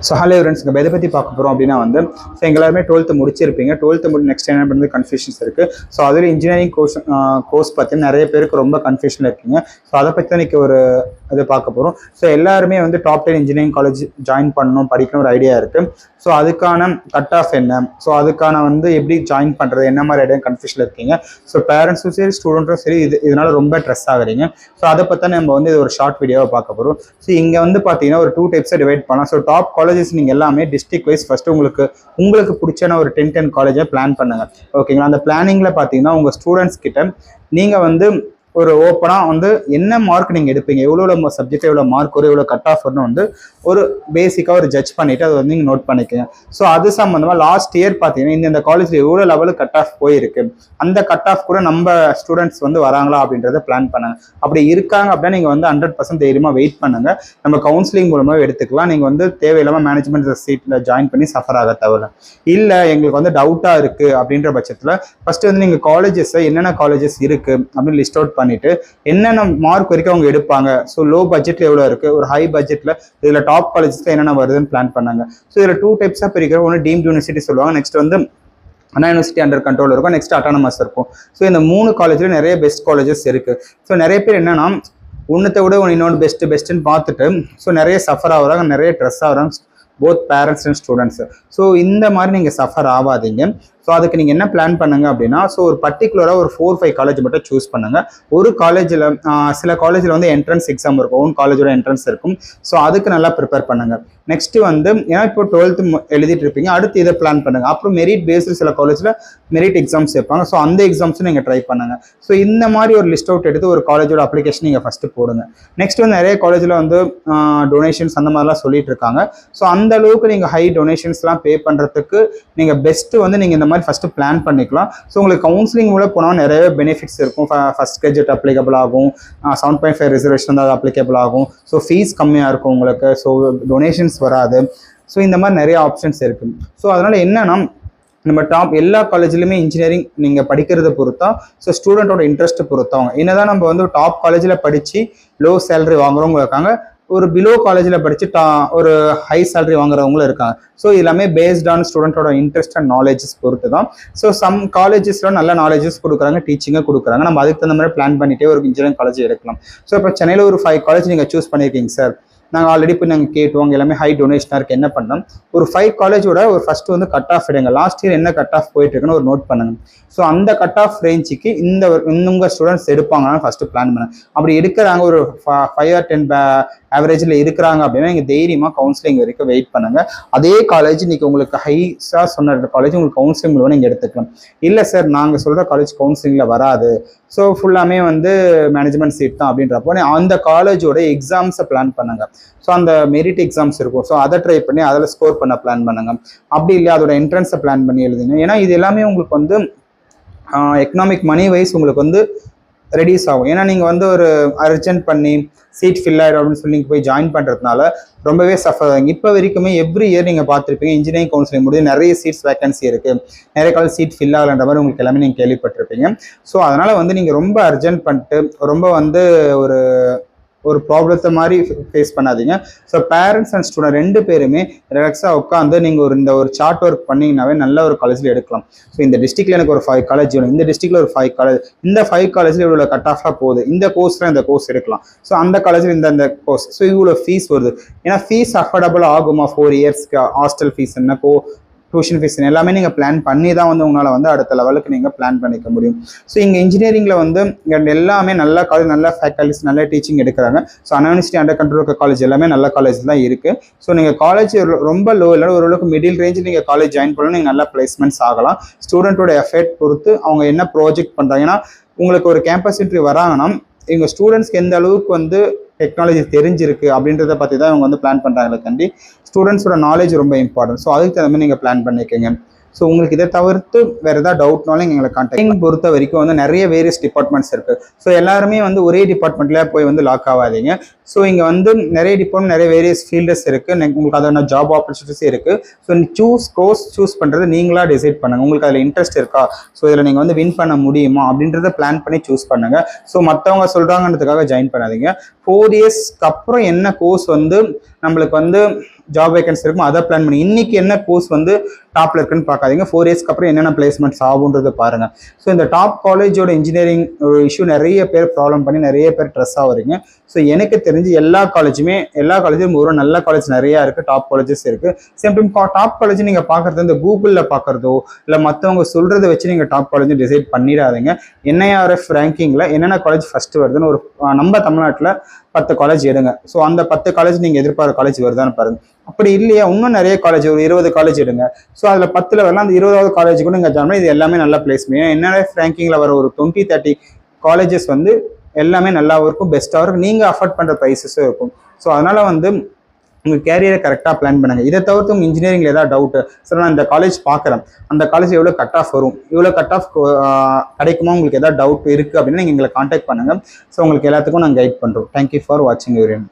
So hello friends, இங்கே எதை பற்றி பார்க்க போகிறோம் அப்படின்னா ஸோ எல்லாருமே 12th முடிச்சிருப்பீங்க. 12th நெக்ஸ்ட் என்ன பண்ணுறது கன்ஃபியூஷன்ஸ் இருக்குது. ஸோ அதில் இன்ஜினியரிங் கோர்ஸ் பற்றி நிறைய பேருக்கு ரொம்ப கன்ஃபியூஷனில் இருக்கீங்க. ஸோ அதை பற்றி தான் இன்றைக்கி ஒரு இது பார்க்க போகிறோம். ஸோ எல்லாருமே டாப் 10 இன்ஜினியரிங் காலேஜ் ஜாயின் பண்ணணும், படிக்கணும் ஒரு ஐடியா இருக்குது. ஸோ அதுக்கான கட் ஆஃப் என்ன, ஸோ அதுக்கான எப்படி ஜாயின் பண்ணுறது, என்ன மாதிரி ஐடியா கன்ஃபியூஷனில் இருக்கீங்க. ஸோ பேரண்ட்ஸும் சரி ஸ்டூடெண்ட்டும் சரி இதனால் ரொம்ப ஸ்ட்ரெஸ் ஆகுறீங்க. ஸோ அதை பற்றி நம்ம இது ஒரு ஷார்ட் வீடியோவை பார்க்க போகிறோம். ஸோ இங்கே பார்த்தீங்கன்னா ஒரு 2 டைப்ஸை டிவைட் பண்ணலாம். ஸோ டாப் காலேஜஸ் நீங்கள் எல்லாமே டிஸ்ட்ரிக்ட் வைஸ் ஃபஸ்ட்டு உங்களுக்கு பிடிச்சான ஒரு 10 காலேஜை பிளான் பண்ணுங்க. ஓகேங்களா? அந்த பிளானிங்கில் பார்த்தீங்கன்னா உங்கள் ஸ்டூடெண்ட்ஸ் கிட்ட நீங்கள் ஒரு ஓப்பனாக என்ன மார்க் நீங்கள் எடுப்பீங்க, எவ்வளோ சப்ஜெக்ட் எவ்வளோ மார்க் வரும், எவ்வளோ கட் ஆஃப் வரும்னு ஒரு பேசிக்காக ஒரு ஜட்ஜ் பண்ணிவிட்டு அதை நீங்கள் நோட் பண்ணிக்கோங்க. ஸோ அது சம்மந்தமாக லாஸ்ட் இயர் பார்த்தீங்கன்னா இந்த காலேஜில் எவ்வளோ லெவலில் கட் ஆஃப் போயிருக்கு, அந்த கட் ஆஃப் கூட நம்ம ஸ்டூடெண்ட்ஸ் வராங்களா அப்படின்றத பிளான் பண்ணுங்க. அப்படி இருக்காங்க அப்படின்னா நீங்கள் 100% தைரியமாக வெயிட் பண்ணுங்கள். நம்ம கவுன்சிலிங் மூலமாக எடுத்துக்கலாம். நீங்கள் தேவையில்லாமல் மேனேஜ்மெண்ட் சீட்டில் ஜாயின் பண்ணி சஃபர் ஆக தவிர. இல்லை எங்களுக்கு டவுட்டாக இருக்குது அப்படின்ற பட்சத்தில் ஃபஸ்ட்டு நீங்கள் காலேஜஸை என்னென்ன காலேஜஸ் இருக்குது அப்படின்னு லிஸ்ட் அவுட் பண்ணிட்டு என்னென்ன மார்க் வரைக்கும் அவங்க எடுப்பாங்க, ஸோ லோ பட்ஜெட்ல எவ்வளோ இருக்கு, ஒரு ஹை பட்ஜெட்ல இதுல டாப் காலேஜஸ்ல என்னென்ன வருதுன்னு பிளான் பண்ணாங்க. ஸோ இதுல 2 டைப்ஸா பிரிக்கிறோம். ஒன்று டீம்ட் யூனிவர்சிட்டி சொல்லுவாங்க, நெக்ஸ்ட் அண்ணா யூனிவர்சிட்டி அண்டர் கண்ட்ரோல் இருக்கும், நெக்ஸ்ட் அட்டானமஸ் இருக்கும். ஸோ இந்த 3 காலேஜ்ல நிறைய பெஸ்ட் காலேஜஸ் இருக்கு. ஸோ நிறைய பேர் என்னன்னா ஒன்னத்தை விட இன்னொன்று பெஸ்ட்டுன்னு பார்த்துட்டு ஸோ நிறைய சஃபர் ஆகுறாங்க, நிறைய ட்ரெஸ் ஆகுறாங்க, both parents and students. So இந்த மாதிரி நீங்கள் சஃபர் ஆகாதீங்க. ஸோ அதுக்கு நீங்கள் என்ன பிளான் பண்ணுங்க அப்படின்னா, ஸோ ஒரு பர்டிகுலராக ஒரு 4-5 காலேஜ் மட்டும் சூஸ் பண்ணுங்க. ஒரு காலேஜில் சில காலேஜில் என்ட்ரன்ஸ் எக்ஸாம் இருக்கும், ஓன் காலேஜோட என்ட்ரன்ஸ் இருக்கும். ஸோ அதுக்கு நல்லா ப்ரிப்பேர் பண்ணுங்க. நெக்ஸ்ட் ஏன்னா இப்போ 12th எழுதிட்டு இருப்பீங்க, அடுத்து இதை பிளான் பண்ணுங்க. அப்புறம் மெரிட் பேஸ்டு சில காலேஜில் மெரிட் எக்ஸாம்ஸ் வைப்பாங்க. ஸோ அந்த எக்ஸாம்ஸும் நீங்கள் ட்ரை பண்ணுங்க. ஸோ இந்த மாதிரி ஒரு லிஸ்ட் அவுட் எடுத்து ஒரு காலேஜோட அப்ளிகேஷன் நீங்கள் ஃபஸ்ட்டு போடுங்க. நெக்ஸ்ட் நிறைய காலேஜில் டொனேஷன்ஸ் அந்த மாதிரிலாம் சொல்லிட்டு இருக்காங்க. ஸோ அந்த அளவுக்கு நீங்கள் ஹை டொனேஷன்ஸ்லாம் பே பண்ணுறதுக்கு நீங்கள் பெஸ்ட்டு நீங்கள் இந்த மாதிரி ஃபஸ்ட்டு பிளான் பண்ணிக்கலாம். ஸோ உங்களுக்கு கவுன்சிலிங் மூலம் போனால் நிறைய பெனிஃபிட்ஸ் இருக்கும். ஃபஸ்ட் கிரெடிட் அப்ளிகபிள் ஆகும், 7.5 ரிசர்வேஷன் தான் அப்ளிகபிள் ஆகும். ஸோ ஃபீஸ் கம்மியாக இருக்கும் உங்களுக்கு, ஸோ டொனேஷன்ஸ் வராது. ஸோ இந்த மாதிரி நிறைய ஆப்ஷன்ஸ் இருக்குது. ஸோ அதனால் என்னன்னா நம்ம டாப் எல்லா காலேஜ்லையுமே இன்ஜினியரிங் நீங்கள் படிக்கிறத பொறுத்தா, ஸோ ஸ்டூடெண்ட்டோட இன்ட்ரெஸ்ட் பொறுத்தவங்க. என்னதான் நம்ம டாப் காலேஜில் படித்து லோ சேலரி வாங்குறவங்க இருக்காங்க, ஒரு பிலோ காலேஜில் படித்து ஒரு ஹை சேலரி வாங்குறவங்களும் இருக்காங்க. ஸோ எல்லாமே பேஸ்ட் ஆன் ஸ்டூடெண்ட்டோட இன்ட்ரெஸ்ட் அண்ட் நாலேஜஸ் பொறுத்து தான். ஸோ சம் காலேஜஸ்லாம் நல்ல நாலேஜஸ் கொடுக்குறாங்க, டீச்சிங்காக கொடுக்குறாங்க. நம்ம அதுக்கு தகுந்த மாதிரி பிளான் பண்ணிட்டே ஒரு இன்ஜினியரிங் காலேஜ் எடுக்கலாம். ஸோ இப்போ சென்னையில் ஒரு 5 காலேஜ் நீங்கள் சூஸ் பண்ணியிருக்கீங்க சார், நாங்கள் ஆல்ரெடி இப்போ நாங்கள் கேட்டுவாங்க, எல்லாமே ஹை டொனேஷனாக இருக்குது. என்ன பண்ணோம், ஒரு 5 காலேஜோட ஒரு ஃபஸ்ட்டு கட் ஆஃப் எடுங்க. லாஸ்ட் இயர் என்ன கட் ஆஃப் போயிட்டு இருக்குன்னு ஒரு நோட் பண்ணுங்க. ஸோ அந்த கட் ஆஃப் ரேஞ்சுக்கு உங்கள் ஸ்டூடெண்ட்ஸ் எடுப்பாங்கன்னு ஃபஸ்ட்டு பிளான் பண்ணுங்க. அப்படி எடுக்கிறாங்க, ஒரு 5 or 10 ஆவரேஜில் இருக்கிறாங்க அப்படின்னா நீங்கள் தைரியமாக கவுன்சிலிங் வரைக்கும் வெயிட் பண்ணுங்கள். அதே காலேஜ் இன்றைக்கி உங்களுக்கு ஹைஸாக சொன்ன காலேஜ் உங்களுக்கு கவுன்சிலிங் மூலம் நீங்கள் எடுத்துக்கலாம். இல்லை சார் நாங்கள் சொல்கிற காலேஜ் கவுன்சிலிங்கில் வராது, ஸோ ஃபுல்லாமே மேனேஜ்மெண்ட் சீட் தான் அப்படின்றப்போ அந்த காலேஜோட எக்ஸாம்ஸை பிளான் பண்ணுங்க. ஸோ அந்த மெரிட் எக்ஸாம்ஸ் இருக்கும், ஸோ அதை ட்ரை பண்ணி அதில் ஸ்கோர் பண்ண பிளான் பண்ணுங்க. அப்படி இல்லை அதோட என்ட்ரன்ஸை பிளான் பண்ணி எழுதுங்க. ஏன்னா இது எல்லாமே உங்களுக்கு எக்கனாமிக் மணி வைஸ் உங்களுக்கு ரெடியூஸ் ஆகும். ஏன்னா நீங்கள் ஒரு அர்ஜென்ட் பண்ணி சீட் ஃபில் ஆகிடும் அப்படின்னு சொல்லி நீங்கள் போய் ஜாயின் பண்ணுறதுனால ரொம்பவே சஃபர் ஆகுங்க. இப்போ வரைக்குமே எவ்ரி இயர் நீங்கள் பார்த்துருப்பீங்க, இன்ஜினியரிங் கவுன்சிலிங் முடிஞ்சு நிறைய சீட்ஸ் வேகன்சி இருக்குது, நிறைய காலேஜ் சீட் ஃபில் ஆகலன்ற மாதிரி உங்களுக்கு எல்லாமே நீங்கள் கேள்விப்பட்டிருப்பீங்க. ஸோ அதனால் நீங்கள் ரொம்ப அர்ஜென்ட் பண்ணிட்டு ரொம்ப ஒரு ப்ராப்ளத்தை மாதிரி ஃபேஸ் பண்ணாதீங்க. ஸோ பேரண்ட்ஸ் அண்ட் ஸ்டூடெண்ட் 2 பேருமே ரிலாக்ஸாக உட்காந்து நீங்கள் இந்த ஒரு சார்ட் ஒர்க் பண்ணிங்கனாவே நல்ல ஒரு காலேஜில் எடுக்கலாம். ஸோ இந்த டிஸ்ட்ரிக்டில் எனக்கு ஒரு 5 காலேஜ் வேணும், இந்த டிஸ்ட்ரிக்டில் ஒரு 5 காலேஜ், இந்த 5 காலேஜில் இவ்வளோ கட் ஆஃபாக போகுது, இந்த கோர்ஸில் இந்த கோர்ஸ் எடுக்கலாம், ஸோ அந்த காலேஜில் இந்த கோர்ஸ், ஸோ இவ்வளோ ஃபீஸ் வருது. ஏன்னா ஃபீஸ் அஃபோர்டபுள் ஆகுமா 4 இயர்ஸ்க்கு, ஹாஸ்டல் ஃபீஸ் என்ன, டியூஷன் ஃபீஸ் எல்லாமே நீங்கள் பிளான் பண்ணி தான் உங்களால் அடுத்த லெவலுக்கு நீங்கள் பிளான் பண்ணிக்க முடியும். ஸோ இங்கே இன்ஜினியரிங்கில் எல்லாமே நல்ல காலேஜ், நல்ல ஃபேக்கல்டிஸ், நல்ல டீச்சிங் எடுக்கிறாங்க. ஸோ அண்ணா யூனிவர்சிட்டி அண்டர் கண்ட்ரோல் இருக்க காலேஜ் எல்லாமே நல்ல காலேஜ் தான் இருக்குது. ஸோ நீங்கள் காலேஜ் ரொம்ப லோ இல்லை, ஓரளவுக்கு மிடில் ரேஞ்சில் நீங்கள் காலேஜ் ஜாயின் பண்ணலாம், நீங்கள் நல்ல பிளேஸ்மெண்ட்ஸ் ஆகலாம். ஸ்டூடெண்ட்டோட எஃபர்ட் பொறுத்து அவங்க என்ன ப்ராஜெக்ட் பண்ணுறாங்க. ஏன்னா உங்களுக்கு ஒரு கேம்பஸ் இன்டர்வியூ வராங்கன்னா எங்கள் ஸ்டூடெண்ட்ஸ்க்கு எந்த அளவுக்கு டெக்னாலஜி தெரிஞ்சிருக்கு அப்படின்றத பற்றி தான் இவங்க பிளான் பண்ணுறாங்களே கண்டி ஸ்டூடெண்ட்ஸோட நாலேஜ் ரொம்ப இம்பார்ட்டன்ட். ஸோ அதுக்கு தகுந்த மாதிரி நீங்கள் பிளான் பண்ணிக்கோங்க. ஸோ உங்களுக்கு இதை தவிர்த்து வேறு ஏதாவது டவுட்னாலும் எங்களை கான்டாக்ட் பொறுத்த வரைக்கும் நிறைய வேரியஸ் டிபார்ட்மெண்ட்ஸ் இருக்குது. ஸோ எல்லாருமே ஒரே டிபார்ட்மெண்ட்டில் போய் லாக் ஆகாதீங்க. ஸோ இங்கே நிறைய டிபார்ட்மெண்ட், நிறைய வேரியஸ் ஃபீல்டர்ஸ் இருக்குது, உங்களுக்கு அதோட ஜாப் ஆப்பர்ச்சுனிட்டிஸ் இருக்குது. ஸோ கோர்ஸ் சூஸ் பண்ணுறது நீங்களாக டிசைட் பண்ணுங்கள். உங்களுக்கு அதில் இன்ட்ரெஸ்ட் இருக்கா, ஸோ இதில் நீங்கள் வின் பண்ண முடியுமா அப்படின்றத பிளான் பண்ணி சூஸ் பண்ணுங்கள். ஸோ மற்றவங்க சொல்கிறாங்கன்றதுக்காக ஜாயின் பண்ணாதீங்க. 4 இயர்ஸ்க்கு அப்புறம் என்ன கோர்ஸ் வந்து நம்மளுக்கு வந்து ஜாப் வேகன்சி இருக்கும் அதை பிளான் பண்ணி இன்னைக்கு என்ன கோர்ஸ் வந்து டாப்ல இருக்குன்னு பார்க்காதீங்க. 4 இயர்ஸ்க்கு அப்புறம் என்னென்ன பிளேஸ்மெண்ட்ஸ் ஆகுன்றதை பாருங்க. ஸோ இந்த டாப் காலேஜோட இன்ஜினியரிங் ஒரு இஷ்யூ நிறைய பேர் ப்ராப்ளம் பண்ணி நிறைய பேர் ஸ்ட்ரெஸ் ஆகுறீங்க. ஸோ எனக்கு தெரிஞ்சு எல்லா காலேஜும் ஒரு நல்ல காலேஜ் நிறைய இருக்கு, டாப் காலேஜஸ் இருக்கு. சேம் டைம் டாப் காலேஜ் நீங்க பாக்குறது இந்த கூகுளில் பார்க்கறதோ இல்லை மற்றவங்க சொல்றதை வச்சு நீங்க டாப் காலேஜ் டிசைட் பண்ணிடாதீங்க. NIRF ரேங்கிங்ல என்னென்ன காலேஜ் ஃபர்ஸ்ட் வருதுன்னு ஒரு நம்ம தமிழ்நாட்டில் 10 காலேஜ் எடுங்க. ஸோ அந்த 10 காலேஜ் நீங்க எதிர்பார்க்குற காலேஜ் வருதான்னு பாருங்க. அப்படி இல்லையா இன்னும் நிறைய காலேஜ் ஒரு 20 காலேஜ் எடுங்க. ஸோ அதில் 10ல் வரலாம், அந்த 20வது காலேஜ் கூட நீங்கள் ஜாயின் பண்ணி இது எல்லாமே நல்ல பிளேஸ்மெண்ட். NIRF ரேங்கிங்கில் வர ஒரு 20-30 காலேஜஸ் வந்து எல்லாமே நல்லாவும் இருக்கும், பெஸ்ட்டாகவும் இருக்கும், நீங்கள் அஃபோர்ட் பண்ணுற ப்ரைஸஸும் இருக்கும். ஸோ அதனால வந்து உங்கள் கேரியரை கரெக்டாக பிளான் பண்ணுங்கள். இதை தவிர்த்து உங்கள் இன்ஜினியரிங்கில் ஏதாவது டவுட்டு, சார் நான் இந்த காலேஜ் பார்க்குறேன், அந்த காலேஜ் எவ்வளோ கட் ஆஃப் வரும், இவ்வளோ கட் ஆஃப் கிடைக்குமா, உங்களுக்கு ஏதாவது டவுட் இருக்குது அப்படின்னா நீங்கள் எங்களை காண்டாக்ட் பண்ணுங்கள். ஸோ உங்களுக்கு எல்லாத்துக்கும் நாங்கள் கைட் பண்ணுறோம். தேங்க்யூ ஃபார் வாட்சிங் யூரியன்.